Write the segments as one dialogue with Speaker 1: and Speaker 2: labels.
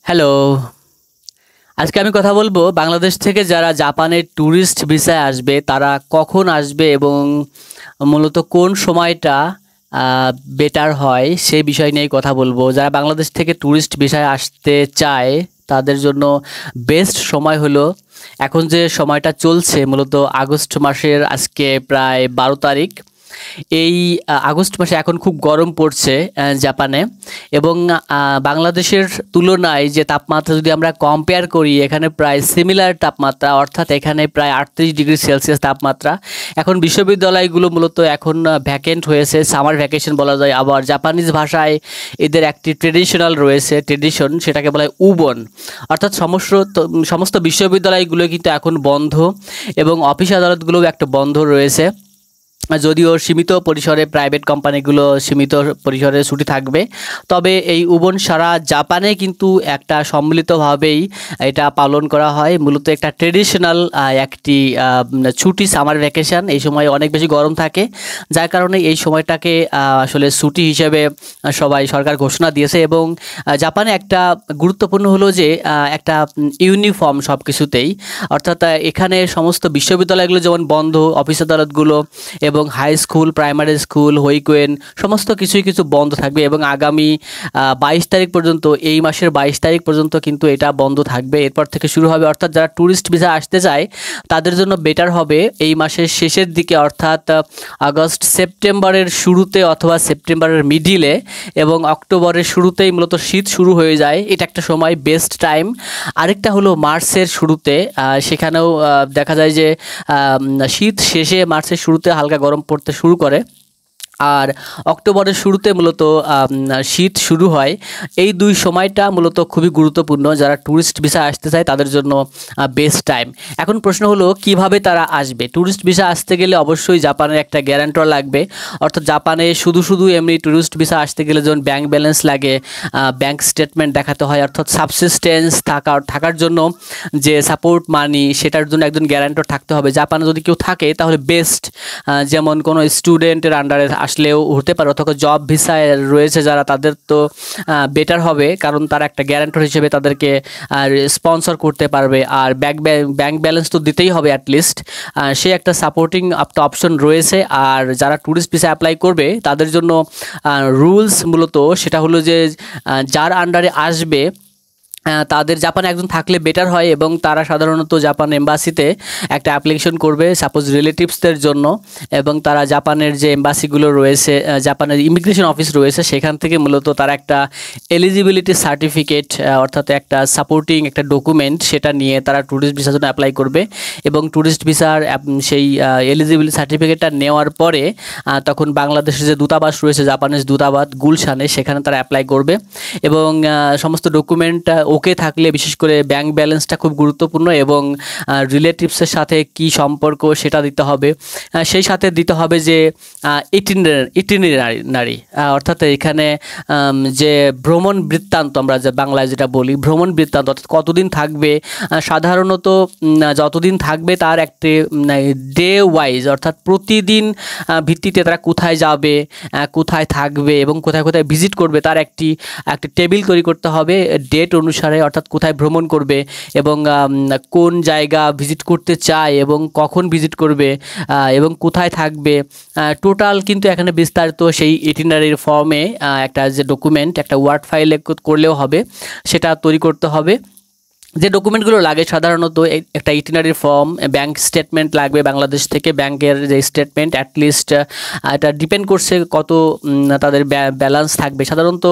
Speaker 1: Hello. আজকে আমি কথা বলবো বাংলাদেশ থেকে যারা জাপানের ট্যুরিস্ট ভিসায় আসবে তারা কখন আসবে এবং মূলত কোন সময়টা বেটার হয় সেই বিষয় নিয়েই কথা বলবো। যারা বাংলাদেশ থেকে ট্যুরিস্ট ভিসায় আসতে চায় তাদের জন্য বেস্ট সময় হলো এখন যে সময়টা চলছে, মূলত আগস্ট মাসের আজকে প্রায় 12 তারিখ। এই আগস্ট মাসে এখন খুব গরম পড়ছে জাপানে, এবং বাংলাদেশের তুলনায় যে তাপমাত্রা যদি আমরা কম্পেয়ার করি, এখানে প্রায় সিমিলার তাপমাত্রা, অর্থাৎ এখানে প্রায় 38 ডিগ্রি সেলসিয়াস তাপমাত্রা। এখন বিশ্ববিদ্যালয়গুলো মূলত এখন ভ্যাকেন্ট হয়েছে, সামার ভ্যাকেশন বলা যায়। আবার জাপানিজ ভাষায় এদের একটি ট্রেডিশনাল রয়েছে, ট্রেডিশন, সেটাকে বলা হয় উবন। অর্থাৎ সমস্ত বিশ্ববিদ্যালয়গুলো কিন্তু এখন বন্ধ, এবং অফিস আদালতগুলোও একটা বন্ধ রয়েছে। যদিও সীমিত পরিসরে প্রাইভেট কোম্পানিগুলো সীমিত পরিসরে ছুটি থাকবে, তবে এই উবন সারা জাপানে কিন্তু একটা সম্মিলিতভাবেই এটা পালন করা হয়। মূলত একটা ট্রেডিশনাল একটি ছুটি, সামার ভ্যাকেশন। এই সময় অনেক বেশি গরম থাকে, যার কারণে এই সময়টাকে আসলে ছুটি হিসেবে সবাই সরকার ঘোষণা দিয়েছে। এবং জাপানে একটা গুরুত্বপূর্ণ হলো যে একটা ইউনিফর্ম সব কিছুতেই, অর্থাৎ এখানে সমস্ত বিশ্ববিদ্যালয়গুলো যেমন বন্ধ, অফিস আদালতগুলো এবং হাই স্কুল, প্রাইমারি স্কুল, হইকুয়েন সমস্ত কিছুই কিছু বন্ধ থাকবে। এবং আগামী 22 তারিখ পর্যন্ত, এই মাসের 22 তারিখ পর্যন্ত কিন্তু এটা বন্ধ থাকবে। এরপর থেকে শুরু হবে, অর্থাৎ যারা ট্যুরিস্ট ভিসা আসতে চায় তাদের জন্য বেটার হবে এই মাসের শেষের দিকে, অর্থাৎ আগস্ট সেপ্টেম্বরের শুরুতে অথবা সেপ্টেম্বরের মিডিলে এবং অক্টোবরের শুরুতেই মূলত শীত শুরু হয়ে যায়। এটা একটা সময়, বেস্ট টাইম। আরেকটা হলো মার্চের শুরুতে, সেখানেও দেখা যায় যে শীত শেষে মার্চের শুরুতে হালকা গরম পড়তে শুরু করে, আর অক্টোবরের শুরুতে মূলত শীত শুরু হয়। এই দুই সময়টা মূলত খুবই গুরুত্বপূর্ণ, যারা ট্যুরিস্ট ভিসা আসতে চায় তাদের জন্য বেস্ট টাইম। এখন প্রশ্ন হলো কিভাবে তারা আসবে। ট্যুরিস্ট ভিসা আসতে গেলে অবশ্যই জাপানের একটা গ্যারান্টর লাগবে, অর্থাৎ জাপানে শুধু এমনি ট্যুরিস্ট ভিসা আসতে গেলে যেমন ব্যাংক ব্যালেন্স লাগে, ব্যাংক স্টেটমেন্ট দেখাতে হয়, অর্থাৎ সাবসিস্টেন্স থাকার জন্য যে সাপোর্ট মানি, সেটার জন্য একজন গ্যারান্টর থাকতে হবে। জাপানে যদি কেউ থাকে তাহলে বেস্ট, যেমন কোনো স্টুডেন্টের আন্ডারে আসলেও হতে পারে, অথবা জব ভিসায় রয়েছে যারা, তাদের তো বেটার হবে, কারণ তারা একটা গ্যারান্টর হিসেবে তাদেরকে স্পন্সর করতে পারবে। আর ব্যাংক ব্যালেন্স তো দিতেই হবে অ্যাটলিস্ট, সে একটা সাপোর্টিং অপশন রয়েছে। আর যারা ট্যুরিস্ট ভিসা অ্যাপ্লাই করবে তাদের জন্য রুলস মূলত সেটা হলো যে যার আন্ডারে আসবে তাদের জাপানে একজন থাকলে বেটার হয়, এবং তারা সাধারণত জাপান এম্বাসিতে একটা অ্যাপ্লিকেশন করবে সাপোজ রিলেটিভসদের জন্য, এবং তারা জাপানের যে এম্বাসিগুলো রয়েছে, জাপানের ইমিগ্রেশন অফিস রয়েছে, সেখান থেকে মূলত তারা একটা এলিজিবিলিটি সার্টিফিকেট, অর্থাৎ একটা সাপোর্টিং একটা ডকুমেন্ট, সেটা নিয়ে তারা ট্যুরিস্ট ভিসার জন্য অ্যাপ্লাই করবে। এবং ট্যুরিস্ট ভিসার সেই এলিজিবিলিটি সার্টিফিকেটটা নেওয়ার পরে তখন বাংলাদেশের যে দূতাবাস রয়েছে, জাপানের দূতাবাস গুলশানে, সেখানে তারা অ্যাপ্লাই করবে। এবং সমস্ত ডকুমেন্ট ওকে থাকলে, বিশেষ করে ব্যাংক ব্যালেন্সটা খুব গুরুত্বপূর্ণ, এবং রিলেটিভসের সাথে কি সম্পর্ক সেটা দিতে হবে। সেই সাথে দিতে হবে যে ইটিনারি, অর্থাৎ এখানে যে ভ্রমণ বৃত্তান্ত, আমরা যে বাংলায় যেটা বলি ভ্রমণ বৃত্তান্ত, অর্থাৎ কতদিন থাকবে। সাধারণত যতদিন থাকবে তার একটি ডে ওয়াইজ, অর্থাৎ প্রতিদিন ভিত্তিতে তারা কোথায় যাবে, কোথায় থাকবে এবং কোথায় কোথায় ভিজিট করবে, তার একটি টেবিল তৈরি করতে হবে ডেট অনুসারে, অর্থাৎ কোথায় ভ্রমণ করবে এবং কোন জায়গা ভিজিট করতে চায় এবং কখন ভিজিট করবে এবং কোথায় থাকবে। টোটাল কিন্তু এখানে বিস্তারিত সেই ইটিনারির ফর্মে একটা যে ডকুমেন্ট, একটা ওয়ার্ড ফাইলে করলেও হবে, সেটা তৈরি করতে হবে। যে ডকুমেন্টগুলো লাগে সাধারণত একটা ইটিনারি ফর্ম, ব্যাংক স্টেটমেন্ট লাগবে বাংলাদেশ থেকে, ব্যাংকের যে স্টেটমেন্ট অ্যাটলিস্ট, এটা ডিপেন্ড করছে কত তাদের ব্যালেন্স থাকবে। সাধারণত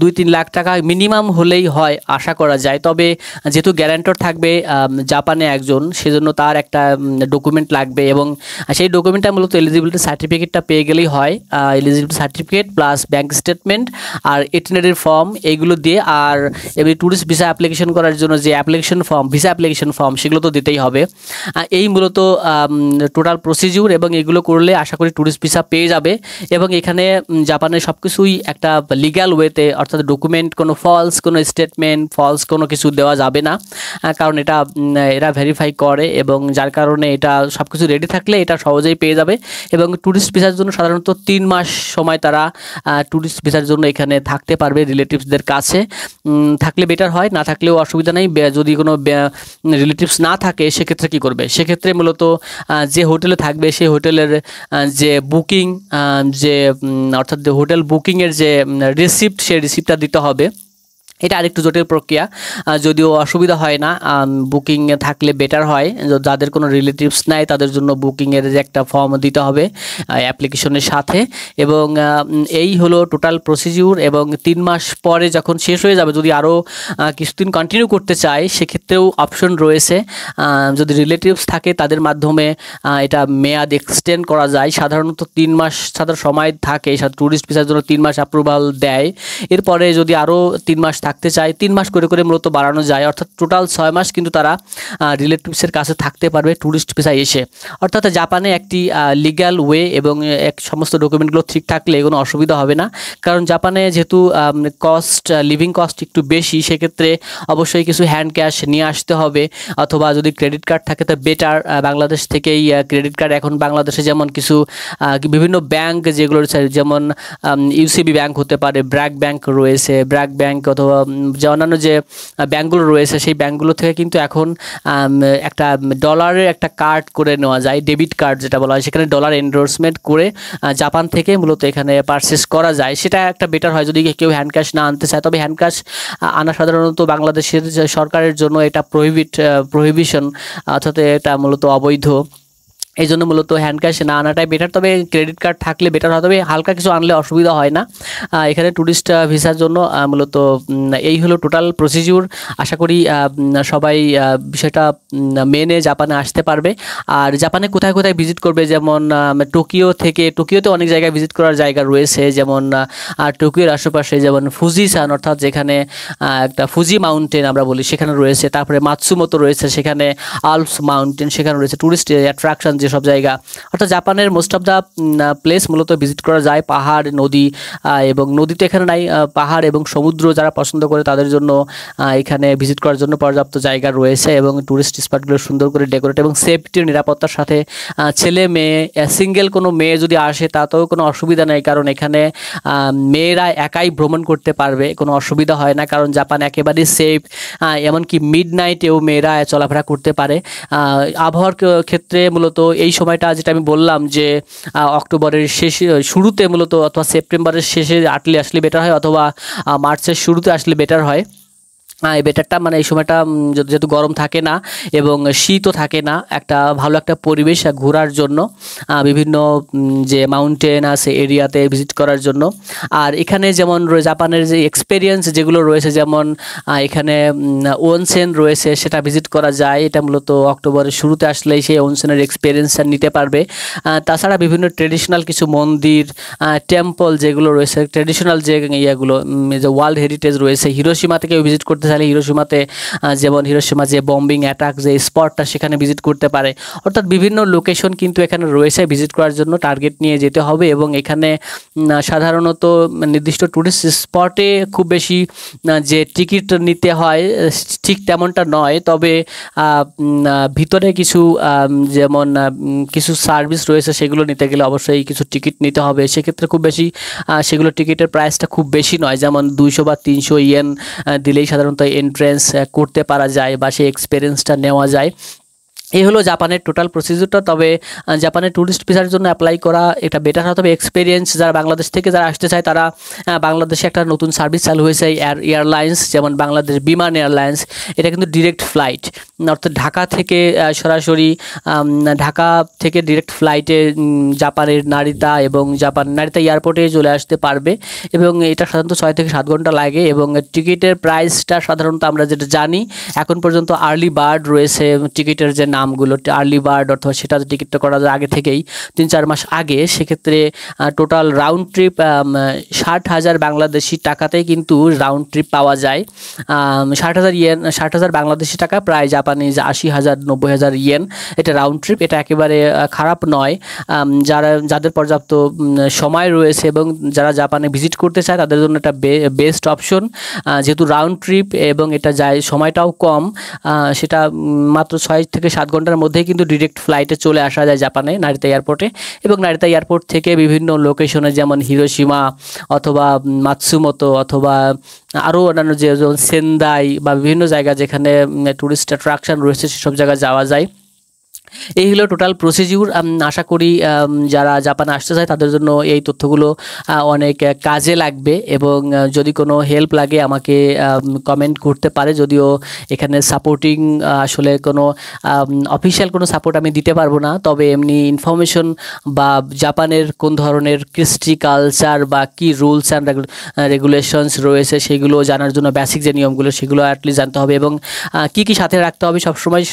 Speaker 1: 2-3 লাখ টাকা মিনিমাম হলেই হয়, আশা করা যায়। তবে যেহেতু গ্যারান্টর থাকবে জাপানে একজন, সেজন্য তার একটা ডকুমেন্ট লাগবে, এবং সেই ডকুমেন্টটা মূলত এলিজিবিলিটি সার্টিফিকেটটা পেয়ে গেলেই হয়। Eligibility certificate plus bank statement আর ইটিনারির ফর্ম, এইগুলো দিয়ে। আর এমনি ট্যুরিস্ট ভিসা অ্যাপ্লিকেশন করার করার জন্য যে application form, visa application form, সেগুলো তো দিতেই হবে। এই মূলত টোটাল প্রসিডিউর, এবং এগুলো করলে আশা করি ট্যুরিস্ট ভিসা পেয়ে যাবে। এবং এখানে জাপানের সব কিছুই একটা লিগ্যাল ওয়েতে, অর্থাৎ ডকুমেন্ট কোনো ফলস কোনো স্টেটমেন্ট, ফলস কোনো কিছু দেওয়া যাবে না, কারণ এটা এরা ভেরিফাই করে, এবং যার কারণে এটা সব কিছু রেডি থাকলে এটা সহজেই পেয়ে যাবে। এবং ট্যুরিস্ট ভিসার জন্য সাধারণত 3 মাস সময় তারা ট্যুরিস্ট ভিসার জন্য এখানে থাকতে পারবে রিলেটিভসদের কাছে। থাকলে বেটার হয়, না থাকলেও অসুবিধা নেই। যদি কোনো রিলেটিভস না থাকে সেক্ষেত্রে কী করবে? সেক্ষেত্রে মূলত যে হোটেলে থাকবে সেই হোটেলের যে বুকিং, যে অর্থাৎ হোটেল বুকিংয়ের যে রিসিপ্ট, সেই রিসিপ্টটা দিতে হবে। এটা আরেকটু জটিল প্রক্রিয়া, যদিও অসুবিধা হয় না, বুকিংয়ে থাকলে বেটার হয়। যাদের কোনো রিলেটিভস নাই তাদের জন্য বুকিংয়ের যে একটা ফর্ম দিতে হবে অ্যাপ্লিকেশনের সাথে। এবং এই হলো টোটাল প্রসিডিউর। এবং 3 মাস পরে যখন শেষ হয়ে যাবে, যদি আরও কিছুদিন কন্টিনিউ করতে চায় সেক্ষেত্রেও অপশন রয়েছে। যদি রিলেটিভস থাকে তাদের মাধ্যমে এটা মেয়াদ এক্সটেন্ড করা যায়। সাধারণত 3 মাস সাধারণ সময় থাকে, ট্যুরিস্ট ভিসার জন্য 3 মাস অ্যাপ্রুভাল দেয়। এরপরে যদি আরও 3 মাস থাকতে চায়, 3 মাস করে করে মূলত বাড়ানো যায়, অর্থাৎ টোটাল 6 মাস কিন্তু তারা রিলেটিভসের কাছে থাকতে পারবে ট্যুরিস্ট ভিসায় এসে। অর্থাৎ জাপানে একটি লিগ্যাল ওয়ে, এবং সমস্ত ডকুমেন্টগুলো ঠিক থাকলে কোনো অসুবিধা হবে না। কারণ জাপানে যেহেতু লিভিং কস্ট একটু বেশি, সেক্ষেত্রে অবশ্যই কিছু হ্যান্ড ক্যাশ নিয়ে আসতে হবে, অথবা যদি ক্রেডিট কার্ড থাকে তো বেটার। বাংলাদেশ থেকেই ক্রেডিট কার্ড এখন বাংলাদেশে যেমন কিছু বিভিন্ন ব্যাংক যেগুলো রয়েছে, যেমন ইউসিবি ব্যাংক হতে পারে, ব্র্যাক ব্যাংক রয়েছে, ব্র্যাক ব্যাংক, অথবা যে অন্যান্য যে ব্যাঙ্কগুলো রয়েছে সেই ব্যাঙ্কগুলো থেকে কিন্তু এখন একটা ডলারের একটা কার্ড করে নেওয়া যায়, ডেবিট কার্ড যেটা বলা হয়, সেখানে ডলার এন্ডোর্সমেন্ট করে জাপান থেকে মূলত এখানে পারচেস করা যায়। সেটা একটা বেটার হয় যদি কেউ হ্যান্ড ক্যাশ না আনতে চায়। তবে হ্যান্ড ক্যাশ আনা সাধারণত বাংলাদেশের সরকারের জন্য এটা প্রহিবিশন, অর্থাৎ এটা মূলত অবৈধ। এই জন্য মূলত হ্যান্ড ক্যাশ না আনাটাই বেটার। তবে ক্রেডিট কার্ড থাকলে বেটার হয়, তবে হালকা কিছু আনলে অসুবিধা হয় না এখানে ট্যুরিস্ট ভিসার জন্য। মূলত এই হলো টোটাল প্রসিডিউর। আশা করি সবাই বিষয়টা মেনে জাপানে আসতে পারবে। আর জাপানে কোথায় কোথায় ভিজিট করবে, যেমন টোকিওতে অনেক জায়গায় ভিজিট করার জায়গা রয়েছে, যেমন টোকিওর আশেপাশে যেমন ফুজিসান, অর্থাৎ যেখানে একটা ফুজি মাউন্টেন আমরা বলি, সেখানে রয়েছে। তারপরে মাতসুমোতো রয়েছে, সেখানে আলপস মাউন্টেন, সেখানে রয়েছে ট্যুরিস্ট অ্যাট্রাকশন যেসব জায়গা। অর্থাৎ জাপানের মোস্ট অফ দ্য প্লেস মূলত ভিজিট করা যায়। পাহাড়, নদী, এবং নদী তো এখানে নাই, পাহাড় এবং সমুদ্র যারা পছন্দ করে তাদের জন্য এখানে ভিজিট করার জন্য পর্যাপ্ত জায়গা রয়েছে, এবং ট্যুরিস্ট স্পটগুলো সুন্দর করে ডেকোরেট এবং সেফটির নিরাপত্তার সাথে। ছেলে মেয়ে, সিঙ্গেল কোনো মেয়ে যদি আসে তাতেও কোনো অসুবিধা নেই, কারণ এখানে মেয়েরা একাই ভ্রমণ করতে পারবে, কোনো অসুবিধা হয় না, কারণ জাপান একেবারেই সেফ। এমনকি মিড নাইটেও মেয়েরা চলাফেরা করতে পারে। আবহাওয়ার ক্ষেত্রে মূলত এই সময়টা যেটা আমি বললাম যে অক্টোবরের শুরুতে মূলত, অথবা সেপ্টেম্বরের শেষে আসলে বেটার হয়, অথবা মার্চের শুরুতে আসলে বেটার হয়। এই বেটারটা মানে এই সময়টা যেহেতু গরম থাকে না এবং শীতও থাকে না, একটা ভালো একটা পরিবেশ ঘোরার জন্য, বিভিন্ন যে মাউন্টেন আছে এরিয়াতে ভিজিট করার জন্য। আর এখানে যেমন জাপানের যে এক্সপেরিয়েন্স যেগুলো রয়েছে, যেমন এখানে ওনসেন রয়েছে, সেটা ভিজিট করা যায়। এটা মূলত অক্টোবরের শুরুতে আসলেই সেই ওনসেনের এক্সপেরিয়েন্সটা নিতে পারবে। তাছাড়া বিভিন্ন ট্রেডিশনাল কিছু মন্দির, টেম্পল যেগুলো রয়েছে, ট্রেডিশনাল যে ইয়েগুলো, যে ওয়ার্ল্ড হেরিটেজ রয়েছে, হিরোশিমা থেকেও ভিজিট করতে চাইলে হিরোশিমাতে, যেমন হিরোশিমা যে বম্বিং অ্যাটাক যে স্পটটা, সেখানে ভিজিট করতে পারে। অর্থাৎ বিভিন্ন লোকেশন কিন্তু এখানে রয়েছে ভিজিট করার জন্য, টার্গেট নিয়ে যেতে হবে। এবং এখানে সাধারণত নির্দিষ্ট ট্যুরিস্ট স্পটে খুব বেশি যে টিকিট নিতে হয় ঠিক তেমনটা নয়, তবে ভিতরে কিছু যেমন কিছু সার্ভিস রয়েছে সেগুলো নিতে গেলে অবশ্যই কিছু টিকিট নিতে হবে। সেক্ষেত্রে খুব বেশি সেগুলো টিকিটের প্রাইসটা খুব বেশি নয়, যেমন 200 বা 300 ইয়েন দিলেই সাধারণত এন্ট্রেন্স করতে পারা যায় বা সেই এক্সপিরিয়েন্সটা নেওয়া যায়। এই হলো জাপানের টোটাল প্রসিডিউরটা। তবে জাপানের ট্যুরিস্ট ভিসার জন্য অ্যাপ্লাই করা এটা বেটার হয়। তবে এক্সপিরিয়েন্স যারা বাংলাদেশ থেকে যারা আসতে চায় তারা, বাংলাদেশে একটা নতুন সার্ভিস চালু হয়েছে এয়ারলাইন্স, যেমন বাংলাদেশ বিমান এয়ারলাইন্স। এটা কিন্তু ডিরেক্ট ফ্লাইট, অর্থাৎ ঢাকা থেকে সরাসরি ঢাকা থেকে ডিরেক্ট ফ্লাইটে জাপানের নারিতা এবং নারিতা এয়ারপোর্টে চলে আসতে পারবে। এবং এটা সাধারণত 6 থেকে 7 ঘন্টা লাগে। এবং টিকিটের প্রাইসটা সাধারণত আমরা যেটা জানি এখন পর্যন্ত আর্লি বার্ড রয়েছে, টিকিটের যে নামগুলো আর্লি বার্ড অথবা সেটা টিকিটটা করা যায় আগে থেকেই 3-4 মাস আগে, সেক্ষেত্রে টোটাল রাউন্ড ট্রিপ 60,000 বাংলাদেশি টাকাতেই কিন্তু রাউন্ড ট্রিপ পাওয়া যায়। 60,000 ইয়েন, 60,000 বাংলাদেশি টাকা প্রায় জাপানিজ 80,000-90,000 ইয়েন, এটা রাউন্ড ট্রিপ। এটা একেবারে খারাপ নয়। যাদের পর্যাপ্ত সময় রয়েছে এবং যারা জাপানে ভিজিট করতে চায় তাদের জন্য এটা বেস্ট অপশন, যেহেতু রাউন্ড ট্রিপ এবং এটা যায় সময়টাও কম। সেটা মাত্র 6 থেকে 7 ঘন্টার মধ্যেই কিন্তু ডিরেক্ট ফ্লাইটে চলে আসা যায় জাপানে নারিতা এয়ারপোর্টে। এবং নারিতা এয়ারপোর্ট থেকে বিভিন্ন লোকেশনে যেমন হিরোশিমা অথবা মাতসুমোতো অথবা আরও অন্যান্য যেমন সেন্দাই বা বিভিন্ন জায়গা যেখানে টুরিস্ট অ্যাট্রাকশন রয়েছে সেসব জায়গায় যাওয়া যায়। এই হলো টোটাল প্রসিডিউর। আশা করি যারা জাপানে আসতে চায় তাদের জন্য এই তথ্যগুলো অনেক কাজে লাগবে, এবং যদি কোনো হেল্প লাগে আমাকে কমেন্ট করতে পারে। যদিও এখানে সাপোর্টিং আসলে কোনো অফিসিয়াল কোনো সাপোর্ট আমি দিতে পারবো না, তবে এমনি ইনফরমেশন বা জাপানের কোন ধরনের কৃষ্টি কালচার বা কি রুলস অ্যান্ড রেগুলেশনস রয়েছে সেগুলো জানার জন্য বেসিক যে নিয়মগুলো সেগুলো অ্যাটলিস্ট জানতে হবে। এবং কি কি সাথে রাখতে হবে সবসময়,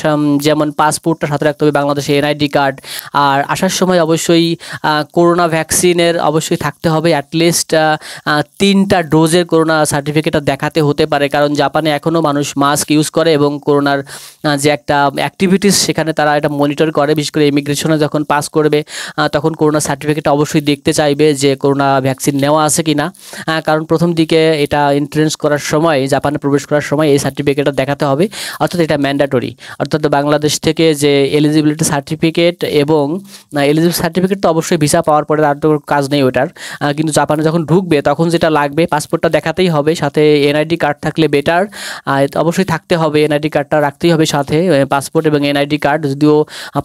Speaker 1: যেমন পাসপোর্টটা সাথে রাখতে হবে, বাংলাদেশে এনআইডি কার্ড, আর আসার সময় অবশ্যই করোনা ভ্যাকসিনের অবশ্যই থাকতে হবে, অ্যাটলিস্ট 3টা ডোজের করোনা সার্টিফিকেটটা দেখাতে হতে পারে, কারণ জাপানে এখনও মানুষ মাস্ক ইউজ করে এবং করোনার যে একটা অ্যাক্টিভিটিস সেখানে তারা এটা মনিটর করে। বিশেষ করে ইমিগ্রেশনে যখন পাস করবে তখন করোনা সার্টিফিকেটটা অবশ্যই দেখতে চাইবে যে করোনা ভ্যাকসিন নেওয়া আছে কি না, কারণ প্রথম দিকে এটা এন্ট্রেন্স করার সময়, জাপানে প্রবেশ করার সময় এই সার্টিফিকেটটা দেখাতে হবে, অর্থাৎ এটা ম্যান্ডেটরি। অর্থাৎ বাংলাদেশ থেকে যে এলিজিবিলিটি সার্টিফিকেট এবং এলিজিবিলিটি সার্টিফিকেট তো অবশ্যই ভিসা পাওয়ার পরে আর তো কাজ নেই ওটার, কিন্তু জাপানে যখন ঢুকবে তখন যেটা লাগবে পাসপোর্টটা দেখাতেই হবে, সাথে এনআইডি কার্ড থাকলে বেটার, অবশ্যই থাকতে হবে, এনআইডি কার্ডটা রাখতেই হবে সাথে, পাসপোর্ট এবং এনআইডি কার্ড, যদিও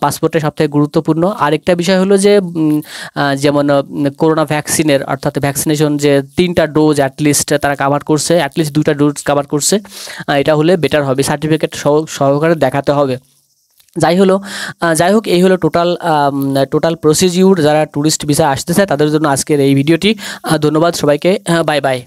Speaker 1: পাসপোর্টটা সবথেকে গুরুত্বপূর্ণ। আরেকটা বিষয় হলো যে যেমন করোনা ভ্যাকসিনের অর্থাৎ ভ্যাকসিনেশন যে 3টা ডোজ অ্যাটলিস্ট তারা কাভার করছে, অ্যাটলিস্ট 2টা ডোজ কাভার করছে, এটা হলে বেটার হবে, সার্টিফিকেট সহকারে দেখাতে হবে। যাই হোক এই হলো টোটাল প্রসিডিউর। যারা ট্যুরিস্ট ভিসা আসতে চায় তাদের জন্য আজকের এই ভিডিওটি। ধন্যবাদ সবাইকে, বাই বাই।